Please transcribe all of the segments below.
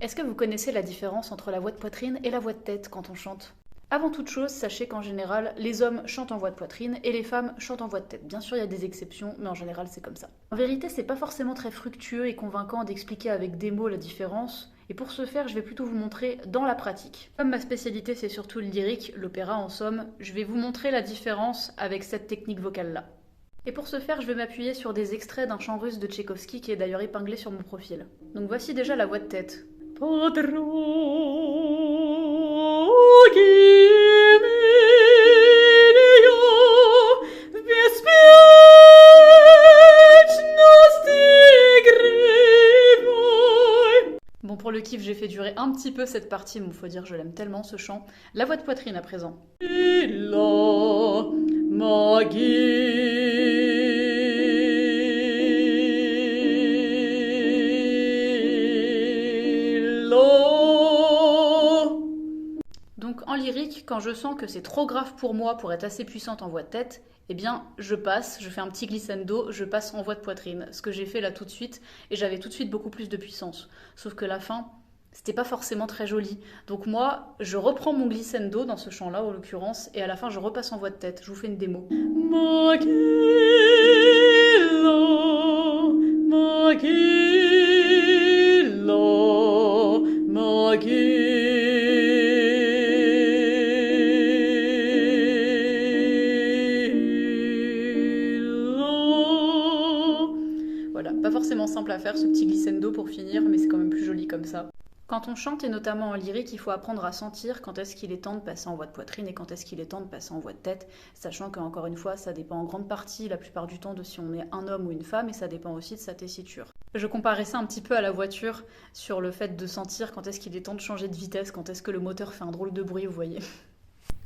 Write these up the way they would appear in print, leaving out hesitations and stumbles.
Est-ce que vous connaissez la différence entre la voix de poitrine et la voix de tête quand on chante? Avant toute chose, sachez qu'en général, les hommes chantent en voix de poitrine et les femmes chantent en voix de tête. Bien sûr, il y a des exceptions, mais en général, c'est comme ça. En vérité, c'est pas forcément très fructueux et convaincant d'expliquer avec des mots la différence, et pour ce faire, je vais plutôt vous montrer dans la pratique. Comme ma spécialité, c'est surtout le lyrique, l'opéra en somme, je vais vous montrer la différence avec cette technique vocale-là. Et pour ce faire, je vais m'appuyer sur des extraits d'un chant russe de Tchaïkovski qui est d'ailleurs épinglé sur mon profil. Donc voici déjà la voix de tête. Bon, pour le kiff, j'ai fait durer un petit peu cette partie, mais faut dire, je l'aime tellement ce chant. La voix de poitrine à présent. Donc en lyrique, quand je sens que c'est trop grave pour moi pour être assez puissante en voix de tête, eh bien je passe, je fais un petit glissando, je passe en voix de poitrine. Ce que j'ai fait là tout de suite, et j'avais tout de suite beaucoup plus de puissance. Sauf que la fin, c'était pas forcément très joli. Donc moi, je reprends mon glissando dans ce chant-là en l'occurrence, et à la fin je repasse en voix de tête. Je vous fais une démo. Voilà, pas forcément simple à faire ce petit glissando pour finir, mais c'est quand même plus joli comme ça. Quand on chante, et notamment en lyrique, il faut apprendre à sentir quand est-ce qu'il est temps de passer en voix de poitrine et quand est-ce qu'il est temps de passer en voix de tête, sachant qu'encore une fois, ça dépend en grande partie, la plupart du temps, de si on est un homme ou une femme, et ça dépend aussi de sa tessiture. Je comparais ça un petit peu à la voiture, sur le fait de sentir quand est-ce qu'il est temps de changer de vitesse, quand est-ce que le moteur fait un drôle de bruit, vous voyez.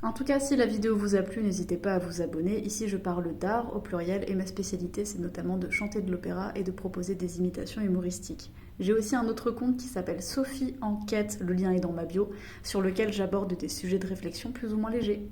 En tout cas, si la vidéo vous a plu, n'hésitez pas à vous abonner. Ici, je parle d'art au pluriel et ma spécialité, c'est notamment de chanter de l'opéra et de proposer des imitations humoristiques. J'ai aussi un autre compte qui s'appelle Sophie Enquête, le lien est dans ma bio, sur lequel j'aborde des sujets de réflexion plus ou moins légers.